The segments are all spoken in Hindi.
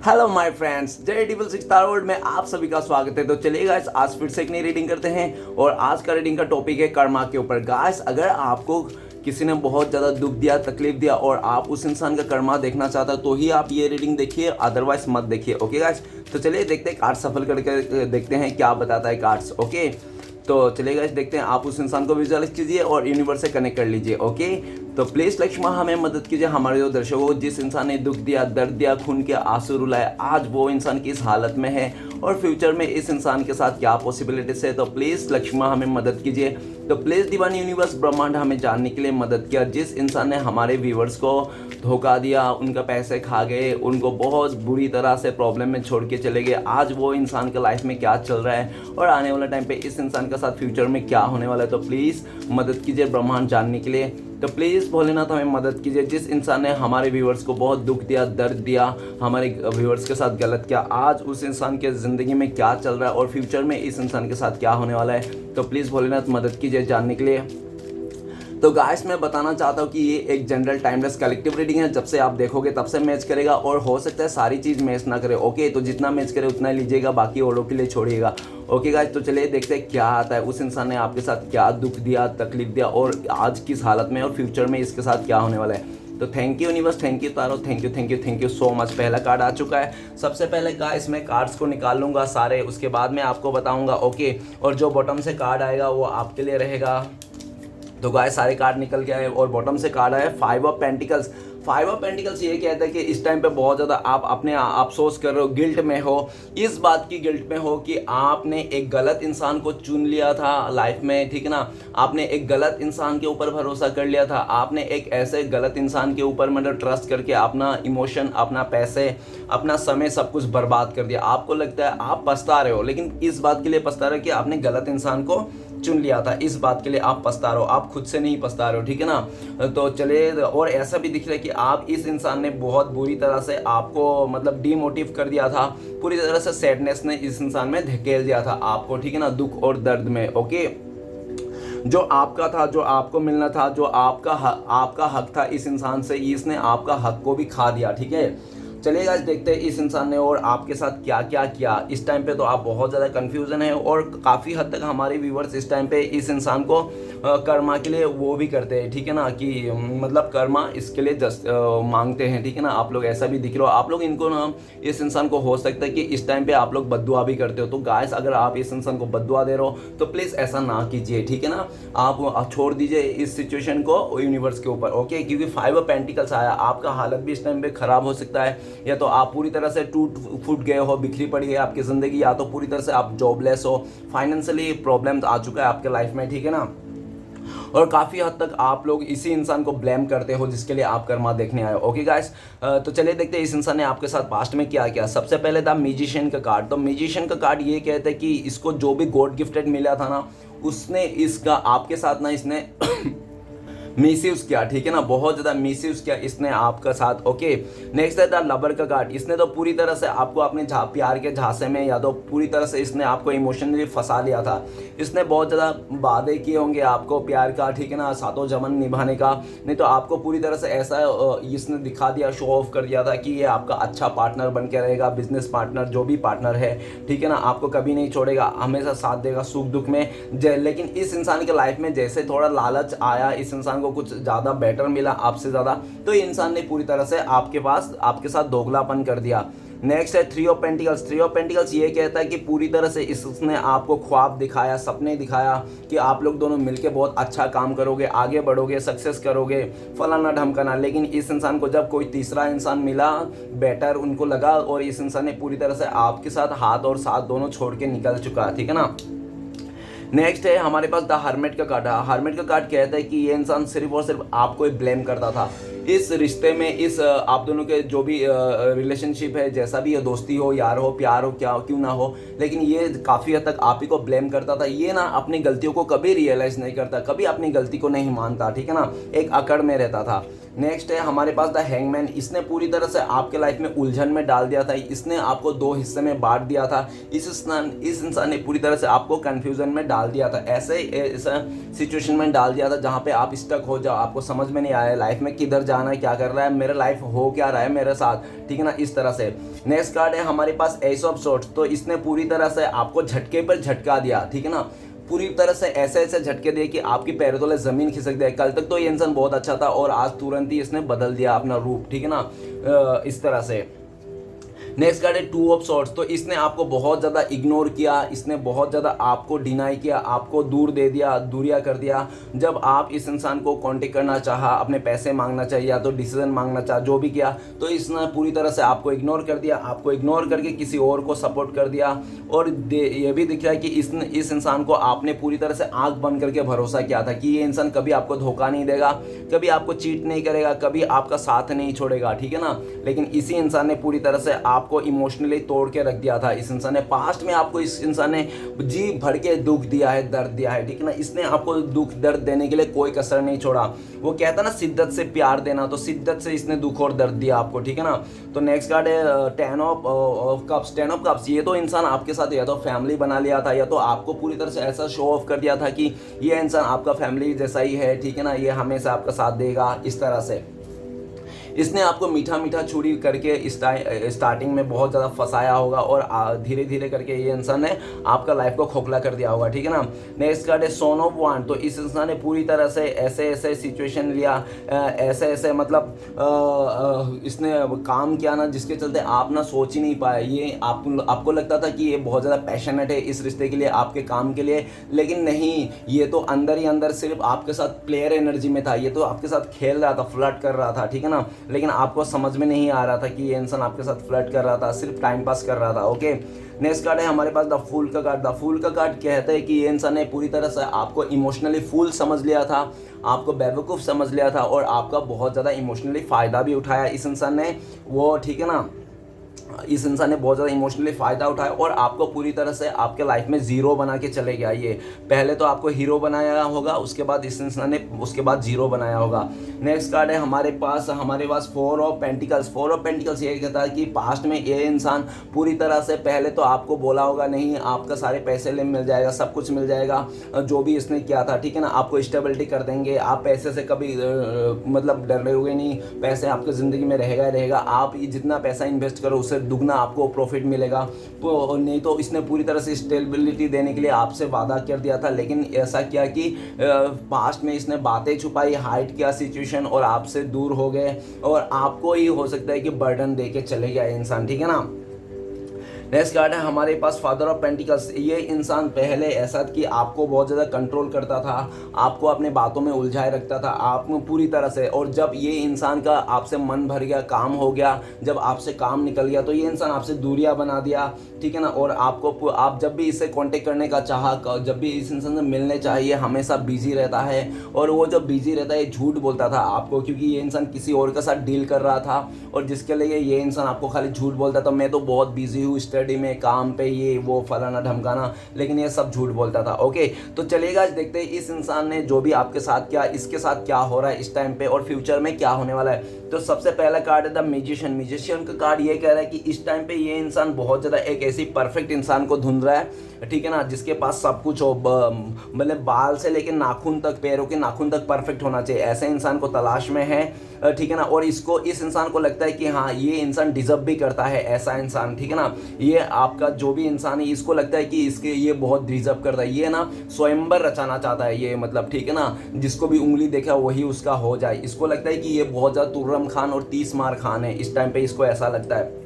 हेलो माय फ्रेंड्स, जय डिबल सिक्स स्टार वर्ल्ड में आप सभी का स्वागत है। तो चलिए गाइस, आज फिर से एक नई रीडिंग करते हैं और आज का रीडिंग का टॉपिक है कर्मा के ऊपर। गाइस, अगर आपको किसी ने बहुत ज़्यादा दुख दिया, तकलीफ दिया और आप उस इंसान का कर्मा देखना चाहता तो ही आप ये रीडिंग देखिए, अदरवाइज मत देखिए। ओके गाइस, तो चलिए देखते हैं, कार्ड सफल करके देखते हैं क्या बताता है कार्ड्स। ओके, तो चलिए गाइस देखते हैं। आप उस इंसान को विजुअलाइज कीजिए और यूनिवर्स से कनेक्ट कर लीजिए। ओके, तो प्लीज़ लक्ष्मा हमें मदद कीजिए। हमारे जो दर्शकों को, जिस इंसान ने दुख दिया, दर्द दिया, खून के आंसू रुलाए, आज वो इंसान किस हालत में है और फ्यूचर में इस इंसान के साथ क्या पॉसिबिलिटीज है, तो प्लीज़ लक्ष्मा हमें मदद कीजिए। तो प्लीज़ डिवाइन यूनिवर्स ब्रह्मांड हमें जानने के लिए मदद किया। जिस इंसान ने हमारे व्यूवर्स को धोखा दिया, उनका पैसे खा गए, उनको बहुत बुरी तरह से प्रॉब्लम में छोड़ के चले गए, आज वो इंसान के लाइफ में क्या चल रहा है और आने वाला टाइम पे इस इंसान के साथ फ्यूचर में क्या होने वाला है, तो प्लीज़ मदद कीजिए ब्रह्मांड जानने के लिए। तो प्लीज़ भोलेनाथ हमें मदद कीजिए। जिस इंसान ने हमारे व्यूवर्स को बहुत दुख दिया, दर्द दिया, हमारे व्यूवर्स के साथ गलत किया, आज उस इंसान के ज़िंदगी में क्या चल रहा है और फ्यूचर में इस इंसान के साथ क्या होने वाला है, तो प्लीज़ भोलेनाथ मदद कीजिए जानने के लिए। तो गाइस, मैं बताना चाहता हूँ कि ये एक जनरल टाइमलेस कलेक्टिव रीडिंग है। जब से आप देखोगे तब से मैच करेगा और हो सकता है सारी चीज़ मैच ना करे। ओके, तो जितना मैच करे उतना लीजिएगा, बाकी औरों के लिए छोड़िएगा। ओके गाइस, तो चलिए देखते हैं क्या आता है। उस इंसान ने आपके साथ क्या दुख दिया, तकलीफ दिया और आज किस हालत में और फ्यूचर में इसके साथ क्या होने वाला है। तो thank you universe, thank you taro, thank you so much. पहला कार्ड आ चुका है। सबसे पहले गाइस मैं कार्ड्स को निकाल लूँगा सारे, उसके बाद मैं आपको बताऊँगा। ओके, और जो बॉटम से कार्ड आएगा वो आपके लिए रहेगा। तो गाइस सारे कार्ड निकल के आए और बॉटम से कार्ड आया 5 ऑफ पेंटिकल्स। 5 ऑफ पेंटिकल्स ये कहता है कि इस टाइम पे बहुत ज़्यादा आप अपने अफसोस कर रहे हो, गिल्ट में हो, इस बात की गिल्ट में हो कि आपने एक गलत इंसान को चुन लिया था लाइफ में, ठीक है ना। आपने एक गलत इंसान के ऊपर भरोसा कर लिया था, आपने एक ऐसे गलत इंसान के ऊपर मतलब ट्रस्ट करके अपना इमोशन, अपना पैसे, अपना समय सब कुछ बर्बाद कर दिया। आपको लगता है आप पछता रहे हो, लेकिन इस बात के लिए पछता रहे हो कि आपने गलत इंसान को चुन लिया था। इस बात के लिए आप पछता रहे हो, आप खुद से नहीं पछता रहे हो, ठीक है ना। तो चलिए, और ऐसा भी दिख रहा है कि आप इस इंसान ने बहुत बुरी तरह से आपको मतलब डीमोटिव कर दिया था, पूरी तरह से सैडनेस ने इस इंसान में धकेल दिया था आपको, ठीक है ना, दुख और दर्द में। ओके, जो आपका था, जो आपको मिलना था, जो आपका हक था इस इंसान से, इसने आपका हक को भी खा दिया, ठीक है। चलिए गाइस देखते हैं इस इंसान ने और आपके साथ क्या क्या किया। इस टाइम पे तो आप बहुत ज़्यादा कन्फ्यूज़न है और काफ़ी हद तक हमारे व्यूवर्स इस टाइम पे इस इंसान को कर्मा के लिए वो भी करते हैं, ठीक है ना, कि मतलब कर्मा इसके लिए जस्ट मांगते हैं, ठीक है ना। आप लोग ऐसा भी दिख रहे हो, आप लोग इनको ना, इस इंसान को हो सकता है कि इस टाइम पे आप लोग बद्दुआ भी करते हो। तो गाइस, अगर आप इस इंसान को बद्दुआ दे रहे हो तो प्लीज़ ऐसा ना कीजिए, ठीक है ना। आप छोड़ दीजिए इस सिचुएशन को यूनिवर्स के ऊपर। ओके, क्योंकि 5 ऑफ पेंटिकल्स आया, आपका हालत भी इस टाइम पे ख़राब हो सकता है, या तो आप पूरी तरह से टूट फूट गए हो, बिखरी पड़ी है आपकी ज़िंदगी, या तो पूरी तरह से आप जॉबलेस हो, फाइनेंशियली प्रॉब्लम्स आ चुका है आपके लाइफ में, ठीक है ना। और काफ़ी हद तक आप लोग इसी इंसान को ब्लेम करते हो जिसके लिए आप कर्मा देखने आए हो। ओके गाइस, तो चलिए देखते हैं इस इंसान ने आपके साथ पास्ट में क्या किया। सबसे पहले था म्यूजिशियन का कार्ड। तो म्यूजिशियन का कार्ड ये कहता है कि इसको जो भी गॉड गिफ्टेड मिला था ना, उसने इसका आपके साथ ना इसने मिसयूज किया, ठीक है ना, बहुत ज़्यादा मिसयूज किया इसने आपका साथ। ओके, नेक्स्ट है द लवर का कार्ड। इसने तो पूरी तरह से आपको अपने प्यार के झांसे में, या तो पूरी तरह से इसने आपको इमोशनली फंसा लिया था। इसने बहुत ज़्यादा वादे किए होंगे आपको प्यार का, ठीक है ना, सातों जमन निभाने का। नहीं तो आपको पूरी तरह से ऐसा इसने दिखा दिया, शो ऑफ कर दिया था कि ये आपका अच्छा पार्टनर बन के रहेगा, बिजनेस पार्टनर, जो भी पार्टनर है, ठीक है ना, आपको कभी नहीं छोड़ेगा, हमेशा साथ देगा सुख दुख में। लेकिन इस इंसान के लाइफ में जैसे थोड़ा लालच आया, इस इंसान को कुछ ज़्यादा बेटर मिला आपसे ज़्यादा, तो ये इंसान ने पूरी तरह से आपके साथ दोगलापन कर दिया। नेक्स्ट है 3 ऑफ पेंटिकल्स। 3 ऑफ पेंटिकल्स ये कहता है कि पूरी तरह से इसने आपको ख्वाब दिखाया, सपने दिखाया कि आप लोग दोनों मिलके बहुत अच्छा काम करोगे, आगे बढ़ोगे, सक्सेस करोगे, फलाना ढमकाना। लेकिन इस इंसान को जब कोई तीसरा इंसान मिला बेटर उनको लगा, और इस इंसान ने पूरी तरह से आपके साथ हाथ और साथ दोनों छोड़ के निकल चुका, ठीक है ना। नेक्स्ट है हमारे पास द हर्मिट का कार्ड। हर्मिट का कार्ड कहता है कि ये इंसान सिर्फ और सिर्फ आपको ही ब्लेम करता था इस रिश्ते में, इस आप दोनों के जो भी रिलेशनशिप है, जैसा भी है, दोस्ती हो, यार हो, प्यार हो, क्या क्यों ना हो, लेकिन ये काफ़ी हद तक आप ही को ब्लेम करता था। ये ना अपनी गलतियों को कभी रियलाइज़ नहीं करता, कभी अपनी गलती को नहीं मानता, ठीक है ना, एक अकड़ में रहता था। नेक्स्ट है हमारे पास द हैंगमैन। इसने पूरी तरह से आपके लाइफ में उलझन में डाल दिया था, इसने आपको दो हिस्से में बांट दिया था, इस इंसान ने पूरी तरह से आपको कंफ्यूजन में डाल दिया था, ऐसा सिचुएशन में डाल दिया था जहाँ पे आप स्टक हो जाओ, आपको समझ में नहीं आया लाइफ में किधर जाना है, क्या कर रहा है, मेरा लाइफ हो क्या रहा है मेरे साथ, ठीक है ना, इस तरह से। नेक्स्ट कार्ड है हमारे पास एस ऑफ सोर्ड्स। तो इसने पूरी तरह से आपको झटके पर झटका दिया, ठीक है ना, पूरी तरह से ऐसे ऐसे झटके दिए कि आपकी पैरों तले जमीन खिसक जाए। कल तक तो ये इंसान बहुत अच्छा था और आज तुरंत ही इसने बदल दिया अपना रूप, ठीक है ना, इस तरह से। नेक्स्ट कार्ड है टू ऑफ सॉर्ड्स। तो इसने आपको बहुत ज़्यादा इग्नोर किया, इसने बहुत ज़्यादा आपको डिनाई किया, आपको दूर दे दिया, दूरिया कर दिया। जब आप इस इंसान को कांटेक्ट करना चाहा, अपने पैसे मांगना चाहिए या तो डिसीजन मांगना चाहा, जो भी किया, तो इसने पूरी तरह से आपको इग्नोर कर दिया, आपको इग्नोर करके किसी और को सपोर्ट कर दिया। और ये भी दिख रहा है कि इस इंसान को आपने पूरी तरह से आंख बंद करके भरोसा किया था कि ये इंसान कभी आपको धोखा नहीं देगा, कभी आपको चीट नहीं करेगा, कभी आपका साथ नहीं छोड़ेगा, ठीक है ना। लेकिन इसी इंसान ने पूरी तरह से आपको इमोशनली तोड़ के रख दिया था। इस इंसान ने पास्ट में आपको, इस इंसान ने जी भर के दुख दिया है, दर्द दिया है, ठीक है ना। इसने आपको दुख दर्द देने के लिए कोई कसर नहीं छोड़ा। वो कहता ना शिद्दत से प्यार देना, तो शिद्दत से इसने दुख और दर्द दिया आपको, ठीक है ना। तो नेक्स्ट कार्ड है ten of cups. Ten of cups, ये तो इंसान आपके साथ या तो फैमिली बना लिया था या तो आपको पूरी तरह से ऐसा शो ऑफ कर दिया था कि ये इंसान आपका फैमिली जैसा ही है, ठीक है ना, ये हमेशा आपका साथ देगा, इस तरह से। इसने आपको मीठा मीठा छुरी करके स्टार्टिंग में बहुत ज़्यादा फंसाया होगा और धीरे धीरे करके ये इंसान ने आपका लाइफ को खोखला कर दिया होगा, ठीक है ना। नेक्स्ट कार्ड है सोन ऑफ वांड। तो इस इंसान ने पूरी तरह से ऐसे ऐसे सिचुएशन लिया, ऐसे ऐसे मतलब इसने काम किया ना जिसके चलते आप ना सोच ही नहीं पाए। ये आपको लगता था कि ये बहुत ज़्यादा पैशनेट है इस रिश्ते के लिए, आपके काम के लिए, लेकिन नहीं, ये तो अंदर ही अंदर सिर्फ आपके साथ प्लेयर एनर्जी में था, ये तो आपके साथ खेल रहा था, फ्लर्ट कर रहा था, ठीक है ना। लेकिन आपको समझ में नहीं आ रहा था कि ये इंसान आपके साथ फ्लर्ट कर रहा था, सिर्फ टाइम पास कर रहा था, ओके। नेक्स्ट कार्ड है हमारे पास द फूल का कार्ड। द फूल का कार्ड कहता है कि ये इंसान ने पूरी तरह से आपको इमोशनली फूल समझ लिया था, आपको बेवकूफ़ समझ लिया था और आपका बहुत ज़्यादा इमोशनली फ़ायदा भी उठाया इस इंसान ने, वो, ठीक है ना। इस इंसान ने बहुत ज़्यादा इमोशनली फ़ायदा उठाया और आपको पूरी तरह से आपके लाइफ में ज़ीरो बना के चले गया। ये पहले तो आपको हीरो बनाया होगा, उसके बाद इस इंसान ने उसके बाद ज़ीरो बनाया होगा। नेक्स्ट कार्ड है हमारे पास four of pentacles. Four of pentacles ये कहता है कि पास्ट में ये इंसान पूरी तरह से पहले तो आपको बोला होगा नहीं, आपका सारे पैसे मिल जाएगा, सब कुछ मिल जाएगा जो भी इसने किया था, ठीक है ना, आपको स्टेबिलिटी कर देंगे, आप पैसे से कभी मतलब डर रहोगे नहीं, पैसे आपकी ज़िंदगी में रहेगा ही रहेगा, आप जितना पैसा इन्वेस्ट करो उससे दुगना आपको प्रॉफिट मिलेगा। तो नहीं तो इसने पूरी तरह से स्टेबिलिटी देने के लिए आपसे वादा कर दिया था, लेकिन ऐसा किया कि पास्ट में इसने बातें छुपाई, हाइड किया सिचुएशन और आपसे दूर हो गए और आपको ही हो सकता है कि बर्डन दे के चले गया इंसान, ठीक है ना। नेक्स्ट कार्ड है हमारे पास फादर ऑफ पेंटिकल्स। ये इंसान पहले ऐसा कि आपको बहुत ज़्यादा कंट्रोल करता था, आपको अपने बातों में उलझाए रखता था, आप पूरी तरह से, और जब ये इंसान का आपसे मन भर गया, काम हो गया, जब आपसे काम निकल गया तो ये इंसान आपसे दूरियां बना दिया, ठीक है ना। और आप जब भी इससे कांटेक्ट करने का चाहा, जब भी इस इंसान से मिलने चाहिए, हमेशा बिजी रहता है और वो जब बिजी रहता है झूठ बोलता था आपको, क्योंकि ये इंसान किसी और के साथ डील कर रहा था और जिसके लिए ये इंसान आपको खाली झूठ बोलता था, मैं तो बहुत बिजी हूँ स्टडी में, काम पे, ये वो फलाना ढमकाना, लेकिन ये सब झूठ बोलता था, ओके। तो चलिएगा देखते हैं इस इंसान ने जो भी आपके साथ किया, इसके साथ क्या हो रहा है इस टाइम पे और फ्यूचर में क्या होने वाला है। तो सबसे पहला कार्ड है द मैजिशियन। मैजिशियन का कार्ड ये कह रहा है कि इस टाइम पे ये इंसान बहुत ज़्यादा एक ऐसी परफेक्ट इंसान को ढूंढ रहा है, ठीक है ना, जिसके पास सब कुछ हो, मतलब बाल से लेकर नाखून तक, पैरों के नाखून तक परफेक्ट होना चाहिए, ऐसे इंसान को तलाश में है, ठीक है ना। और इस इंसान को लगता है कि हाँ ये इंसान डिजर्व भी करता है ऐसा इंसान, ठीक है ना। ये आपका जो भी इंसान है इसको लगता है कि ये बहुत डिजर्व करता है, ये ना स्वयंवर रचाना चाहता है ये, मतलब, ठीक है ना, जिसको भी उंगली देखा वही उसका हो जाए। इसको लगता है कि ये बहुत ज़्यादा तुर्रम खान और 30 मार खान है, इस टाइम पे इसको ऐसा लगता है।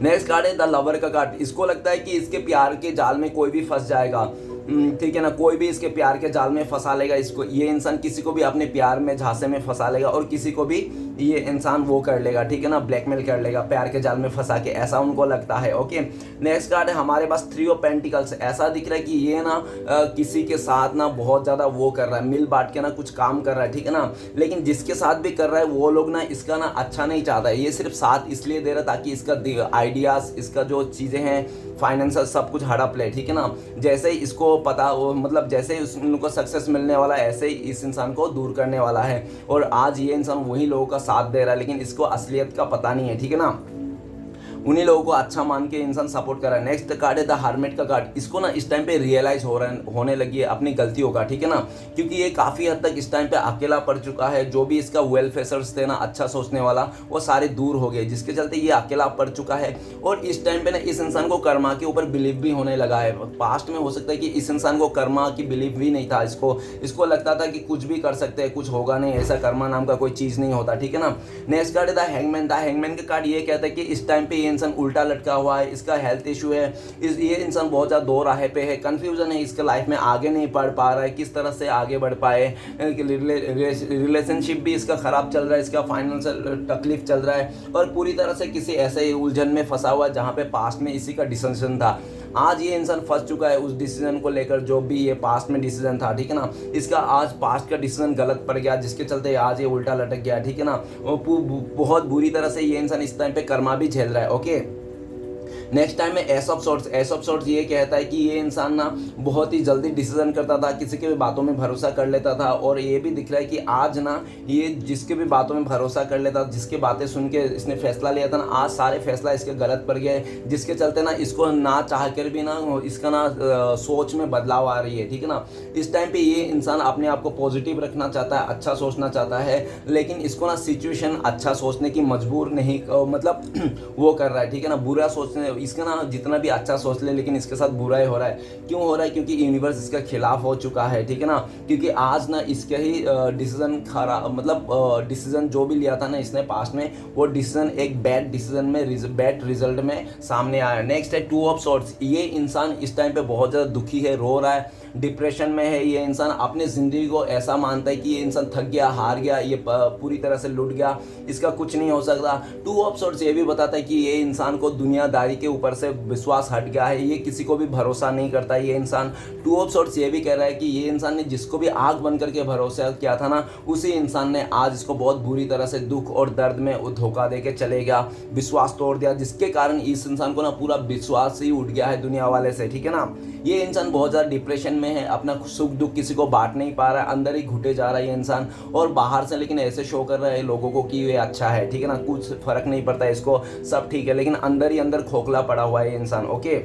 नेक्स्ट कार्ड है द लवर का कार्ड। इसको लगता है कि इसके प्यार के जाल में कोई भी फंस जाएगा, ठीक है ना, कोई भी इसके प्यार के जाल में फंसा लेगा इसको। ये इंसान किसी को भी अपने प्यार में झांसे में फंसा लेगा और किसी को भी ये इंसान वो कर लेगा, ठीक है ना, ब्लैकमेल कर लेगा, प्यार के जाल में फंसा के, ऐसा उनको लगता है। ओके, नेक्स्ट कार्ड है हमारे पास 3 ऑफ पेंटिकल्स। ऐसा दिख रहा है कि ये ना किसी के साथ ना बहुत ज़्यादा वो कर रहा है, मिल बांट के ना कुछ काम कर रहा है, ठीक है ना, लेकिन जिसके साथ भी कर रहा है वो लोग ना इसका ना अच्छा नहीं चाहता है। ये सिर्फ साथ इसलिए दे रहा है ताकि इसका आइडियाज़, इसका जो चीज़ें हैं, फाइनेंशियल सब कुछ हड़प ले, ठीक है ना। जैसे ही इसको पता वो मतलब जैसे ही उनको सक्सेस मिलने वाला है, ऐसे ही इस इंसान को दूर करने वाला है। और आज ये इंसान वही लोगों का साथ दे रहा है, लेकिन इसको असलियत का पता नहीं है, ठीक है ना। उन्हीं लोगों को अच्छा मान के इंसान सपोर्ट कर रहा है। नेक्स्ट कार्ड है द हर्मिट का कार्ड। इसको ना इस टाइम पे रियलाइज होने लगी है अपनी गलतियों का, ठीक है ना, क्योंकि ये काफ़ी हद तक इस टाइम पे अकेला पड़ चुका है। जो भी इसका वेल फेसर्स थे ना, अच्छा सोचने वाला, वो सारे दूर हो गए, जिसके चलते ये अकेला पड़ चुका है। और इस टाइम पे ना इस इंसान को कर्मा के ऊपर बिलीव भी होने लगा है। पास्ट में हो सकता है कि इस इंसान को कर्मा की बिलीव भी नहीं था, इसको लगता था कि कुछ भी कर सकते हैं, कुछ होगा नहीं, ऐसा कर्मा नाम का कोई चीज़ नहीं होता, ठीक है ना। नेक्स्ट कार्ड है द हैंगमैन। द हैंगमैन का कार्ड ये कहता है कि इस टाइम पे इंसान उल्टा लटका हुआ है, इसका हेल्थ इशू है, ये इंसान बहुत ज़्यादा दो राह पे है, कंफ्यूजन है, इसके लाइफ में आगे नहीं बढ़ पा रहा है, किस तरह से आगे बढ़ पाए। रिलेशनशिप भी इसका ख़राब चल रहा है, इसका फाइनेंशियल तकलीफ चल रहा है, और पूरी तरह से किसी ऐसे उलझन में फंसा हुआ है जहाँ पे पास्ट में इसी का डिसीजन था। आज ये इंसान फंस चुका है उस डिसीजन को लेकर, जो भी ये पास्ट में डिसीजन था, ठीक है ना। इसका आज पास्ट का डिसीजन गलत पड़ गया, जिसके चलते आज ये उल्टा लटक गया, ठीक है ना। बहुत बुरी तरह से ये इंसान इस टाइम पे कर्मा भी झेल रहा है। ओके, नेक्स्ट टाइम है ace of sorts. Ace of sorts ये कहता है कि ये इंसान ना बहुत ही जल्दी डिसीजन करता था, किसी के भी बातों में भरोसा कर लेता था, और ये भी दिख रहा है कि आज ना ये जिसके भी बातों में भरोसा कर लेता, जिसकी बातें सुन के इसने फैसला लिया था ना, आज सारे फैसला इसके गलत पड़ गए, जिसके चलते ना इसको ना चाह कर भी ना इसका ना सोच में बदलाव आ रही है, ठीक है ना। इस टाइम पे ये इंसान अपने आप को पॉजिटिव रखना चाहता है, अच्छा सोचना चाहता है, लेकिन इसको ना सिचुएशन अच्छा सोचने की मजबूर नहीं मतलब वो कर रहा है, ठीक है ना। बुरा सोचने इसका ना जितना भी अच्छा सोच ले, लेकिन इसके साथ बुरा ही हो रहा है। क्यों हो रहा है? क्योंकि यूनिवर्स इसका खिलाफ हो चुका है, ठीक है ना। क्योंकि आज ना इसके ही डिसीजन खराब मतलब डिसीजन जो भी लिया था ना इसने पास्ट में, वो डिसीजन एक बैड डिसीजन में बैड रिजल्ट में सामने आया। नेक्स्ट है 2 ऑफ सॉर्ट्स। ये इंसान इस टाइम पे बहुत ज़्यादा दुखी है, रो रहा है, डिप्रेशन में है। ये इंसान अपने ज़िंदगी को ऐसा मानता है कि ये इंसान थक गया, हार गया, ये पूरी तरह से लुट गया, इसका कुछ नहीं हो सकता। 2 ऑफ सॉर्ट्स ये भी बताता है कि ये इंसान को दुनियादारी के ऊपर से विश्वास हट गया है, ये किसी को भी भरोसा नहीं करता ये इंसान। 2 ऑफ सॉर्ट्स ये भी कह रहा है कि ये इंसान ने जिसको भी आग बन करके भरोसा किया था ना, उसी इंसान ने आज इसको बहुत बुरी तरह से दुख और दर्द में धोखा दे के चले गया, विश्वास तोड़ दिया, जिसके कारण इस इंसान को ना पूरा विश्वास ही उठ गया है दुनिया वाले से, ठीक है ना। ये इंसान बहुत ज़्यादा डिप्रेशन में है, अपना सुख दुख किसी को बांट नहीं पा रहा है, अंदर ही घुटे जा रहा है ये इंसान, और बाहर से लेकिन ऐसे शो कर रहा है लोगों को कि ये अच्छा है, ठीक है ना, कुछ फर्क नहीं पड़ता है इसको, सब ठीक है, लेकिन अंदर ही अंदर खोखला पड़ा हुआ है ये इंसान। ओके,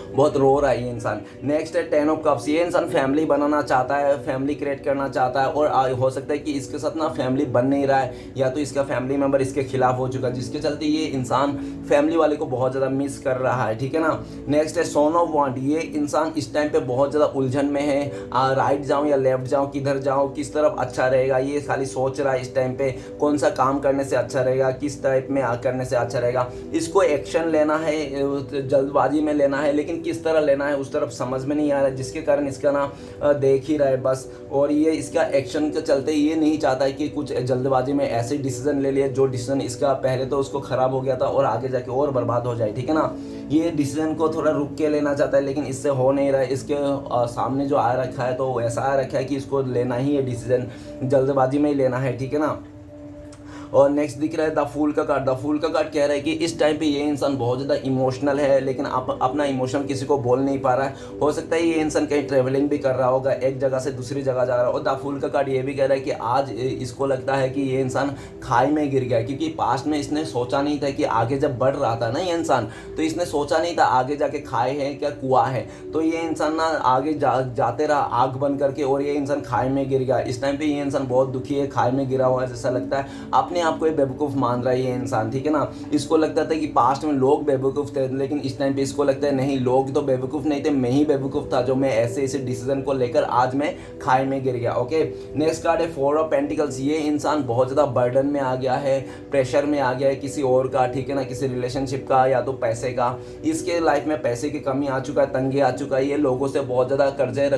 बहुत रो रहा है ये इंसान। नेक्स्ट है 10 ऑफ कप्स। ये इंसान फैमिली बनाना चाहता है, फैमिली क्रिएट करना चाहता है, और हो सकता है कि इसके साथ ना फैमिली बन नहीं रहा है, या तो इसका फैमिली मेंबर इसके खिलाफ हो चुका है, जिसके चलते ये इंसान फैमिली वाले को बहुत ज़्यादा मिस कर रहा है, ठीक है ना। नेक्स्ट है सोन ऑफ वांड। ये इंसान इस टाइम पे बहुत ज़्यादा उलझन में है, राइट जाऊँ या लेफ्ट जाऊँ, किधर जाऊँ, किस तरफ अच्छा रहेगा, ये खाली सोच रहा है इस टाइम पे, कौन सा काम करने से अच्छा रहेगा, किस टाइप में करने से अच्छा रहेगा। इसको एक्शन लेना है, जल्दबाजी में लेना है, लेकिन किस तरह लेना है उस तरफ समझ में नहीं आ रहा है, जिसके कारण इसका ना देख ही रहा है बस। और ये इसका एक्शन के चलते ये नहीं चाहता है कि कुछ जल्दबाजी में ऐसे डिसीजन ले लिए जो डिसीजन इसका पहले तो उसको ख़राब हो गया था और आगे जाके और बर्बाद हो जाए, ठीक है ना। ये डिसीजन को थोड़ा रुक के लेना चाहता है, लेकिन इससे हो नहीं रहा है। इसके सामने जो आ रखा है तो ऐसा आ रखा है कि इसको लेना ही है डिसीजन, जल्दबाजी में ही लेना है, ठीक है ना। और नेक्स्ट दिख रहा है द फूल का कार्ड। द फूल का कार्ड कह रहा है कि इस टाइम पे ये इंसान बहुत ज़्यादा इमोशनल है, लेकिन अपना इमोशन किसी को बोल नहीं पा रहा है। हो सकता है ये इंसान कहीं ट्रेवलिंग भी कर रहा होगा, एक जगह से दूसरी जगह जा रहा है। और द फूल का कार्ड ये भी कह रहा है कि आज इसको लगता है कि ये इंसान खाई में गिर गया, क्योंकि पास्ट में इसने सोचा नहीं था कि आगे जब बढ़ रहा था ना ये इंसान, तो इसने सोचा नहीं था आगे जाके खाए है क्या कुआं है। तो ये इंसान ना आगे जाते रहा आग बन करके, और ये इंसान खाई में गिर गया। इस टाइम पे ये इंसान बहुत दुखी है, खाई में गिरा हुआ है जैसा लगता है, अपने आप को ये बेवकूफ़ मान रहा है ये इंसान, ठीक है ना। इसको लगता था कि पास्ट में लोग बेवकूफ़ थे, लेकिन इस टाइम पे इसको लगता है नहीं, लोग तो बेवकूफ़ नहीं थे, मैं ही बेवकूफ़ था जो मैं ऐसे डिसीजन को लेकर आज मैं खाई में गिर गया। ओके, नेक्स्ट कार्ड है 4 ऑफ पेंटिकल्स। ये इंसान बहुत ज़्यादा बर्डन में आ गया है, प्रेशर में आ गया है किसी और का, ठीक है ना, किसी रिलेशनशिप का या तो पैसे का। इसके लाइफ में पैसे की कमी आ चुका है, तंगी आ चुका है, ये लोगों से बहुत ज़्यादा कर्जे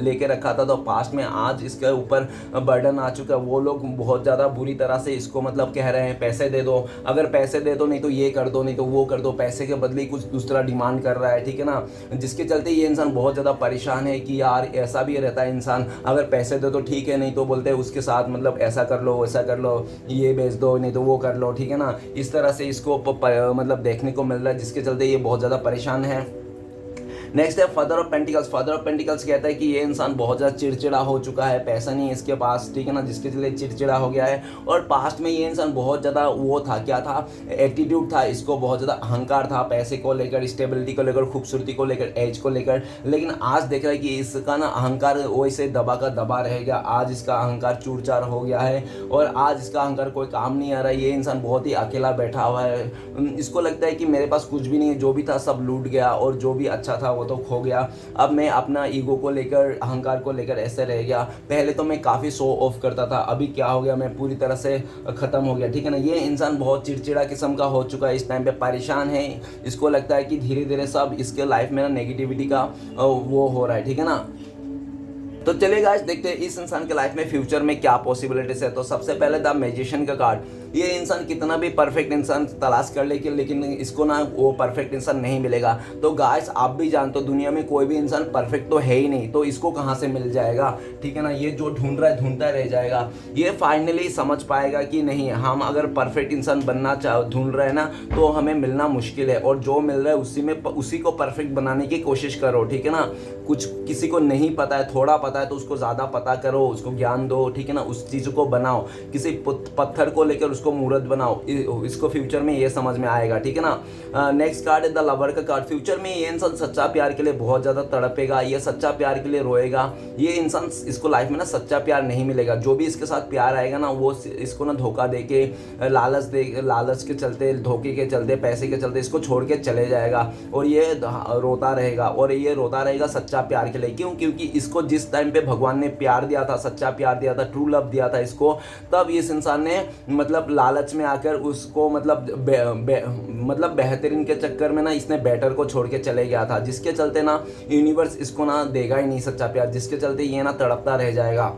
लेके रखा था, तो पास्ट में आज इसके ऊपर बर्डन आ चुका है। वो लोग बहुत ज़्यादा बुरी तरह से इसको मतलब कह रहे हैं पैसे दे दो, अगर पैसे दे दो नहीं तो ये कर दो, नहीं तो वो कर दो, पैसे के बदले कुछ दूसरा डिमांड कर रहा है, ठीक है ना। जिसके चलते ये इंसान बहुत ज़्यादा परेशान है कि यार ऐसा भी रहता है इंसान, अगर पैसे दो तो ठीक है, नहीं तो बोलते हैं उसके साथ मतलब ऐसा कर लो वैसा कर लो, ये बेच दो नहीं तो वो कर लो, ठीक है ना। इस तरह से इसको मतलब देखने को मिल रहा है, जिसके चलते ये बहुत ज़्यादा परेशान है। नेक्स्ट है father of pentacles. Father of pentacles कहता है कि ये इंसान बहुत ज़्यादा चिड़चिड़ा हो चुका है, पैसा नहीं है इसके पास, ठीक है ना, जिसके लिए चिड़चिड़ा हो गया है। और पास्ट में ये इंसान बहुत ज़्यादा वो था, क्या था, एटीट्यूड था, इसको बहुत ज़्यादा अहंकार था पैसे को लेकर, स्टेबिलिटी को लेकर, खूबसूरती को लेकर, एज को लेकर। लेकिन आज देख रहा है कि इसका ना अहंकार वैसे दबा का दबा रहेगा, आज इसका अहंकार चूर-चार हो गया है और आज इसका अहंकार कोई काम नहीं आ रहा है। ये इंसान बहुत ही अकेला बैठा हुआ है, इसको लगता है कि मेरे पास कुछ भी नहीं है, जो भी था सब लूट गया और जो भी अच्छा था वो तो खो गया। अब मैं अपना ईगो को लेकर, अहंकार को लेकर ऐसे रह गया। पहले तो मैं काफ़ी शो ऑफ करता था, अभी क्या हो गया, मैं पूरी तरह से ख़त्म हो गया, ठीक है ना। ये इंसान बहुत चिड़चिड़ा किस्म का हो चुका है, इस टाइम पे परेशान है। इसको लगता है कि धीरे धीरे सब इसके लाइफ में ना नेगेटिविटी का वो हो रहा है, ठीक है ना। तो चलिए गाइस देखते हैं इस इंसान के लाइफ में फ्यूचर में क्या पॉसिबिलिटीज है। तो सबसे पहले द मैजिशियन का कार्ड। ये इंसान कितना भी परफेक्ट इंसान तलाश कर ले लेकिन इसको ना वो परफेक्ट इंसान नहीं मिलेगा। तो गाइस आप भी जानते हो दुनिया में कोई भी इंसान परफेक्ट तो है ही नहीं, तो इसको कहाँ से मिल जाएगा, ठीक है ना। ये जो ढूंढ रहा है ढूंढता रह जाएगा। ये फाइनली समझ पाएगा कि नहीं, हम अगर परफेक्ट इंसान बनना ढूंढ रहे हैं ना तो हमें मिलना मुश्किल है, और जो मिल रहा है उसी को परफेक्ट बनाने की कोशिश करो, ठीक है ना। कुछ किसी को नहीं पता है, थोड़ा पता है तो उसको ज़्यादा पता करो, उसको ज्ञान दो, ठीक है ना, उस चीज़ को बनाओ। किसी पत्थर को लेकर उसको मूर्त बनाओ, इसको फ्यूचर में ये समझ में आएगा, ठीक है ना। नेक्स्ट कार्ड है द लवर का कार्ड। फ्यूचर में ये इंसान सच्चा प्यार के लिए बहुत ज़्यादा तड़पेगा, ये सच्चा प्यार के लिए रोएगा। ये इंसान, इसको लाइफ में ना सच्चा प्यार नहीं मिलेगा। जो भी इसके साथ प्यार आएगा ना वो इसको ना धोखा दे के, लालच के चलते, धोखे के चलते, पैसे के चलते इसको छोड़ के चले जाएगा और ये रोता रहेगा, और ये रोता रहेगा सच्चा प्यार के लिए। क्यों? क्योंकि इसको जिस टाइम पे भगवान ने प्यार दिया था, सच्चा प्यार दिया था, ट्रू लव दिया था इसको, तब इस इंसान ने मतलब लालच में आकर उसको मतलब बेहतरीन के चक्कर में ना इसने बेटर को छोड़ के चले गया था, जिसके चलते ना यूनिवर्स इसको ना देगा ही नहीं सच्चा प्यार, जिसके चलते ये ना तड़पता रह जाएगा।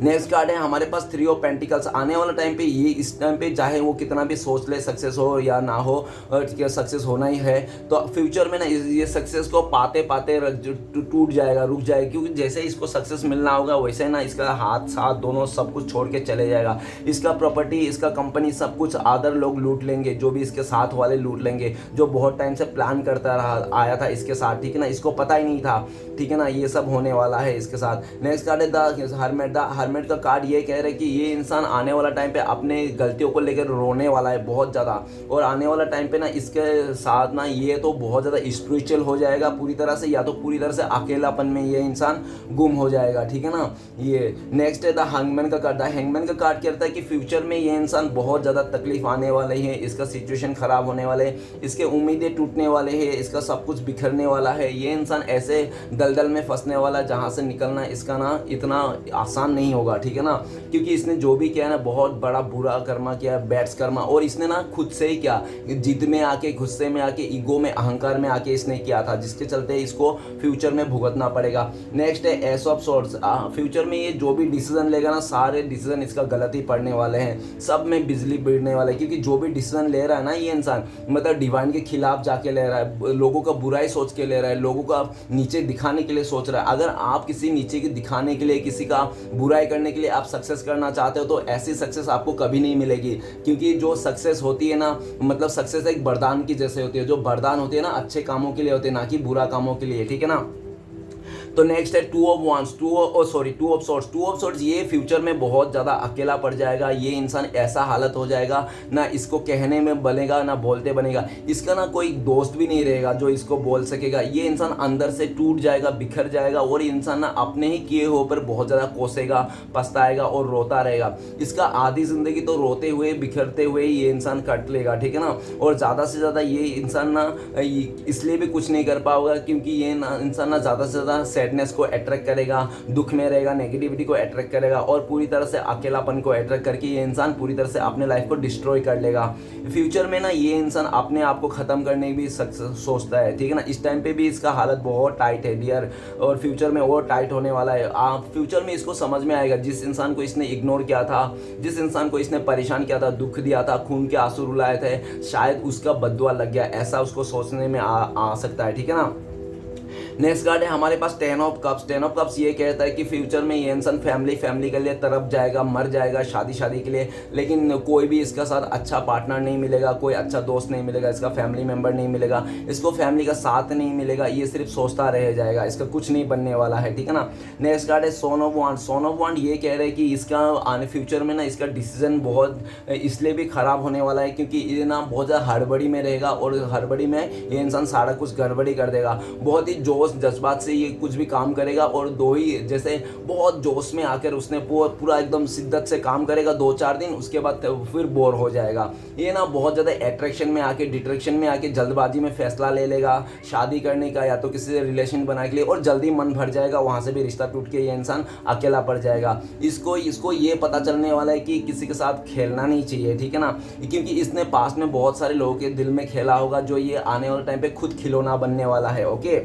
नेक्स्ट कार्ड है हमारे पास थ्री ऑफ पेंटिकल्स। आने वाला टाइम पे ये, इस टाइम पे चाहे वो कितना भी सोच ले सक्सेस हो या ना हो, सक्सेस होना ही है, तो फ्यूचर में ना ये सक्सेस को पाते पाते टूट जाएगा, रुक जाएगा। क्योंकि जैसे इसको सक्सेस मिलना होगा वैसे ना इसका हाथ साथ दोनों सब कुछ छोड़ के चले जाएगा। इसका प्रॉपर्टी, इसका कंपनी, सब कुछ अदर लोग लूट लेंगे, जो भी इसके साथ वाले लूट लेंगे, जो बहुत टाइम से प्लान करता रहा आया था इसके साथ, ठीक है ना, इसको पता ही नहीं था, ठीक है ना, ये सब होने वाला है इसके साथ। नेक्स्ट कार्ड है द हरमेट का कार्ड। ये कह रहे हैं कि ये इंसान आने वाला टाइम पे अपने गलतियों को लेकर रोने वाला है बहुत ज़्यादा, और आने वाला टाइम पे ना इसके साथ ना ये तो बहुत ज़्यादा स्पिरिचुअल हो जाएगा पूरी तरह से, या तो पूरी तरह से अकेलापन में ये इंसान गुम हो जाएगा, ठीक है ना। ये नेक्स्ट है द हैंगमैन का कार्ड। द हैंगमैन का कार्ड कहता है कि फ्यूचर में ये इंसान बहुत ज़्यादा तकलीफ आने वाले हैं, इसका सिचुएशन ख़राब होने वाले है, इसके उम्मीदें टूटने वाले हैं, इसका सब कुछ बिखरने वाला है। ये इंसान ऐसे दलदल में फंसने वाला जहाँ से निकलना इसका ना इतना आसान नहीं होगा, ठीक है ना, क्योंकि इसने जो भी किया है ना बहुत बड़ा बुरा कर्मा किया है, बैड्स कर्मा, और इसने ना खुद से ही किया, जिद में आके, गुस्से में आके, ईगो में, अहंकार में आके इसने किया था, जिसके चलते इसको फ्यूचर में भुगतना पड़ेगा। नेक्स्ट है एस ऑफ सोर्ड्स। फ्यूचर में ये जो भी डिसीजन लेगा ना सारे डिसीजन इसका गलत ही पड़ने वाले हैं, सब में बिजली गिरने वाला है, क्योंकि जो भी डिसीजन ले रहा है ना ये इंसान मतलब डिवाइन के खिलाफ जाके ले रहा है, लोगों का बुराई सोच के ले रहा है, लोगों का नीचे दिखाने के लिए सोच रहा है। अगर आप किसी नीचे की दिखाने के लिए, किसी का बुराई करने के लिए आप सक्सेस करना चाहते हो तो ऐसी सक्सेस आपको कभी नहीं मिलेगी, क्योंकि जो सक्सेस होती है ना मतलब सक्सेस एक वरदान की जैसे होती है, जो वरदान होती है ना अच्छे कामों के लिए होती है, ना कि बुरा कामों के लिए, ठीक है ना। तो नेक्स्ट है टू ऑफ सोर्ड्स। ये फ्यूचर में बहुत ज़्यादा अकेला पड़ जाएगा, ये इंसान ऐसा हालत हो जाएगा ना इसको कहने में बनेगा ना बोलते बनेगा, इसका ना कोई दोस्त भी नहीं रहेगा जो इसको बोल सकेगा। ये इंसान अंदर से टूट जाएगा, बिखर जाएगा, और इंसान ना अपने ही किए हो पर बहुत ज़्यादा कोसेगा, पछताएगा और रोता रहेगा। इसका आधी ज़िंदगी तो रोते हुए, बिखरते हुए ये इंसान कट लेगा, ठीक है ना। और ज़्यादा से ज़्यादा ये इंसान ना इसलिए भी कुछ नहीं कर पाएगा क्योंकि ये ना इंसान ना ज़्यादा से ज़्यादा सैडनेस को अट्रैक्ट करेगा, दुख में रहेगा, नेगेटिविटी को अट्रैक्ट करेगा और पूरी तरह से अकेलापन को अट्रैक्ट करके ये इंसान पूरी तरह से अपने लाइफ को डिस्ट्रॉय कर लेगा। फ्यूचर में ना ये इंसान अपने आप को ख़त्म करने की भी सोचता है, ठीक है ना। इस टाइम पे भी इसका हालत बहुत टाइट है डियर, और फ्यूचर में और टाइट होने वाला है। आप फ्यूचर में इसको समझ में आएगा, जिस इंसान को इसने इग्नोर किया था, जिस इंसान को इसने परेशान किया था, दुख दिया था, खून के आंसू रुलाए थे, शायद उसका बददुआ लग गया, ऐसा उसको सोचने में आ सकता है, ठीक है ना। नेक्स्ट कार्ड है हमारे पास 10 ऑफ कप्स। 10 ऑफ कप्स ये कहता है कि फ्यूचर में ये इंसान फैमिली के लिए तरफ जाएगा, मर जाएगा शादी के लिए, लेकिन कोई भी इसका साथ अच्छा पार्टनर नहीं मिलेगा, कोई अच्छा दोस्त नहीं मिलेगा, इसका फैमिली मेंबर नहीं मिलेगा, इसको फैमिली का साथ नहीं मिलेगा, ये सिर्फ सोचता रह जाएगा, इसका कुछ नहीं बनने वाला है, ठीक है ना। नेक्स्ट कार्ड है सोन ऑफ वांड। सोन ऑफ वांड ये कह रहे हैं कि इसका आने फ्यूचर में ना इसका डिसीजन बहुत इसलिए भी ख़राब होने वाला है क्योंकि ये ना बहुत ज़्यादा हड़बड़ी में रहेगा और हड़बड़ी में ये इंसान सारा कुछ गड़बड़ी कर देगा। बहुत ही जोश जज्बात से ये कुछ भी काम करेगा और दो ही जैसे बहुत जोश में आकर उसने पूरा एकदम शिद्दत से काम करेगा 2-4 दिन, उसके बाद फिर बोर हो जाएगा। ये ना बहुत ज़्यादा अट्रैक्शन में आके डिट्रैक्शन में आके जल्दबाजी में फैसला ले लेगा शादी करने का या तो किसी से रिलेशन बनाने के लिए, और जल्दी मन भर जाएगा, वहाँ से भी रिश्ता टूट के ये इंसान अकेला पड़ जाएगा। इसको ये पता चलने वाला है कि किसी के साथ खेलना नहीं चाहिए, ठीक है ना, क्योंकि इसने पास्ट में बहुत सारे लोगों के दिल में खेला होगा जो ये आने वाले टाइम पे खुद खिलौना बनने वाला है। ओके,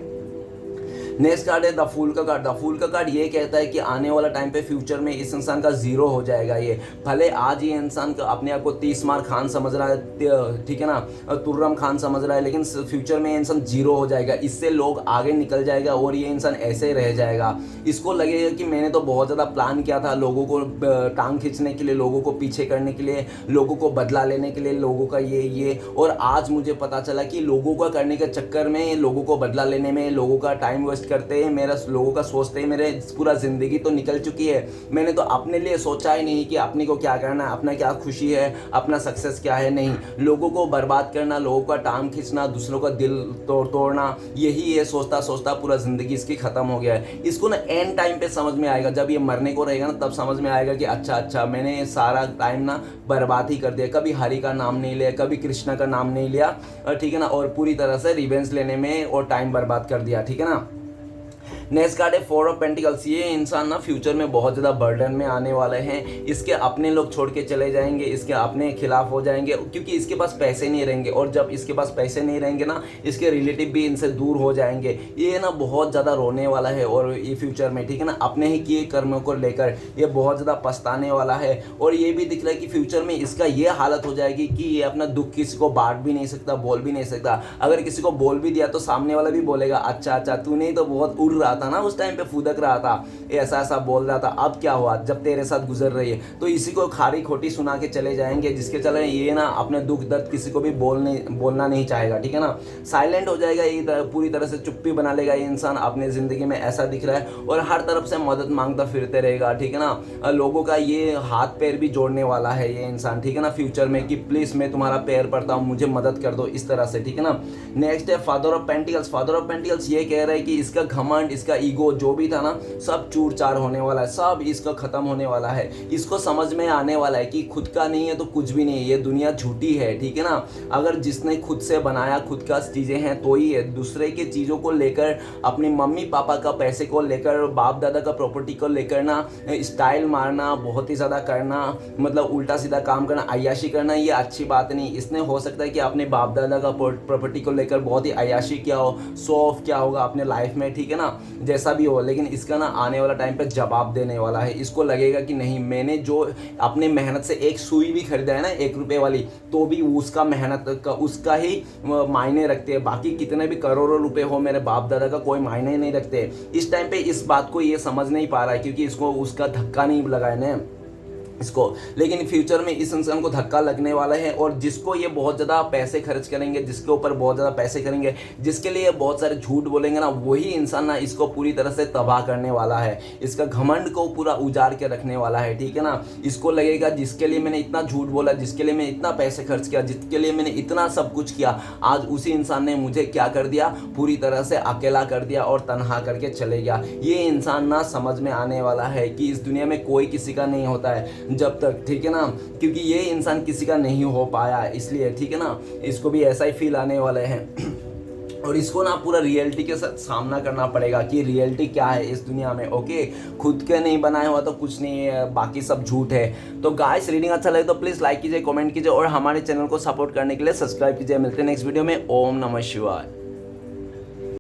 नेक्स्ट कार्ड है द फूल का कार्ड। द फूल का कार्ड ये कहता है कि आने वाला टाइम पे फ्यूचर में इस इंसान का जीरो हो जाएगा। ये भले आज ये इंसान अपने आप को 30 मार खान समझ रहा है, ठीक है ना, तुर्रम खान समझ रहा है, लेकिन फ्यूचर में ये इंसान जीरो हो जाएगा, इससे लोग आगे निकल जाएगा और ये इंसान ऐसे ही रह जाएगा। इसको लगेगा कि मैंने तो बहुत ज़्यादा प्लान किया था लोगों को टांग खींचने के लिए, लोगों को पीछे करने के लिए, लोगों को बदला लेने के लिए, लोगों का ये और आज मुझे पता चला कि लोगों का करने के चक्कर में, लोगों को बदला लेने में, लोगों का टाइम वेस्ट करते हैं, मेरा लोगों का सोचते हैं, मेरे पूरा ज़िंदगी तो निकल चुकी है, मैंने तो अपने लिए सोचा ही नहीं कि अपने को क्या करना है, अपना क्या खुशी है, अपना सक्सेस क्या है। नहीं, लोगों को बर्बाद करना, लोगों का टांग खींचना, दूसरों का दिल तोड़ना, यही ये सोचता सोचता पूरा ज़िंदगी इसकी ख़त्म हो गया है। इसको ना एंड टाइम पे समझ में आएगा, जब ये मरने को रहेगा ना तब समझ में आएगा कि अच्छा मैंने सारा टाइम ना बर्बाद ही कर दिया, कभी हरि का नाम नहीं लिया, कभी कृष्णा का नाम नहीं लिया, ठीक है ना, और पूरी तरह से रिवेंज लेने में और टाइम बर्बाद कर दिया, ठीक है ना। नेक्स्ट कार्ड है 4 ऑफ पेंटिकल्स। ये इंसान ना फ्यूचर में बहुत ज़्यादा बर्डन में आने वाले हैं, इसके अपने लोग छोड़ के चले जाएंगे, इसके अपने खिलाफ हो जाएंगे क्योंकि इसके पास पैसे नहीं रहेंगे, और जब इसके पास पैसे नहीं रहेंगे ना इसके रिलेटिव भी इनसे दूर हो जाएंगे। ये ना बहुत ज़्यादा रोने वाला है और ये फ्यूचर में, ठीक है ना, अपने ही किए कर्मों को लेकर ये बहुत ज़्यादा पछताने वाला है। और ये भी दिख रहा है कि फ्यूचर में इसका ये हालत हो जाएगी कि ये अपना दुख किसी को बांट भी नहीं सकता, बोल भी नहीं सकता। अगर किसी को बोल भी दिया तो सामने वाला भी बोलेगा अच्छा तूने तो बहुत उड़ रहा था ना, उस टाइम पे फुदक रहा था, ऐसा बोल रहा था, अब क्या हुआ जब तेरे साथ गुजर रही है। तो इसी को खारी खोटी सुना के चले जाएंगे, जिसके चले ये ना अपने दुख दर्द किसी को भी बोलना नहीं चाहेगा, ठीक है ना, साइलेंट हो जाएगा, ये पूरी तरह से चुप्पी बना लेगा ये इंसान अपने ज़िंदगी में, ऐसा दिख रहा है। और हर तरफ से मदद मांगता फिरते रहेगा, ठीक है ना, लोगों का ये हाथ पैर भी जोड़ने वाला है ये इंसान, ठीक है ना, फ्यूचर में कि प्लीज़ मैं तुम्हारा पैर पड़ता हूँ, मुझे मदद कर दो, इस तरह से, ठीक है ना। नेक्स्ट है father of pentacles. Father of pentacles ये कह रहा है कि इसका घमंड, इसका ईगो जो भी था ना सब चूर चार होने वाला है, सब इसका खत्म होने वाला है। इसको समझ में आने वाला है कि खुद का नहीं है तो कुछ भी नहीं है, ये दुनिया झूठी है, ठीक है ना। अगर जिसने खुद से बनाया, खुद का चीज़ें हैं तो ही है, दूसरे के चीज़ों को लेकर, अपनी मम्मी पापा का पैसे को लेकर, बाप दादा का प्रॉपर्टी को लेकर ना स्टाइल मारना, बहुत ही ज़्यादा करना, मतलब उल्टा सीधा काम करना, अय्याशी करना, ये अच्छी बात नहीं। इसने हो सकता है कि अपने बाप दादा का प्रॉपर्टी को लेकर बहुत ही अय्याशी किया हो, शो ऑफ किया होगा अपने लाइफ में, ठीक है ना, जैसा भी हो, लेकिन इसका ना आने वाला टाइम पे जवाब देने वाला है। इसको लगेगा कि नहीं, मैंने जो अपने मेहनत से एक सुई भी खरीदा है ना 1 रुपये वाली, तो भी उसका मेहनत का उसका ही मायने रखते हैं, बाकी कितने भी करोड़ों रुपए हो मेरे बाप दादा का कोई मायने नहीं रखते। इस टाइम पे इस बात को ये समझ नहीं पा रहा है क्योंकि इसको उसका धक्का नहीं लगाए ना इसको, लेकिन फ्यूचर में इस इंसान को धक्का लगने वाला है। और जिसको ये बहुत ज़्यादा पैसे खर्च करेंगे, जिसके ऊपर बहुत ज़्यादा पैसे करेंगे, जिसके लिए बहुत सारे झूठ बोलेंगे ना, वही इंसान ना इसको पूरी तरह से तबाह करने वाला है, इसका घमंड को पूरा उजाड़ के रखने वाला है, ठीक है ना। इसको लगेगा जिसके लिए मैंने इतना झूठ बोला, जिसके लिए मैंने इतना पैसे खर्च किया, जिसके लिए मैंने इतना सब कुछ किया, आज उसी इंसान ने मुझे क्या कर दिया, पूरी तरह से अकेला कर दिया और तनहा करके चले गया। ये इंसान ना समझ में आने वाला है कि इस दुनिया में कोई किसी का नहीं होता है जब तक, ठीक है ना, क्योंकि ये इंसान किसी का नहीं हो पाया इसलिए, ठीक है ना, इसको भी ऐसा ही फील आने वाले हैं। और इसको ना पूरा रियलिटी के साथ सामना करना पड़ेगा कि रियलिटी क्या है इस दुनिया में। ओके, खुद के नहीं बनाया हुआ तो कुछ नहीं है, बाकी सब झूठ है। तो गाइस रीडिंग अच्छा लगे तो प्लीज़ लाइक कीजिए, कमेंट कीजिए और हमारे चैनल को सपोर्ट करने के लिए सब्सक्राइब कीजिए। मिलते हैं नेक्स्ट वीडियो में। ओम नमः शिवाय।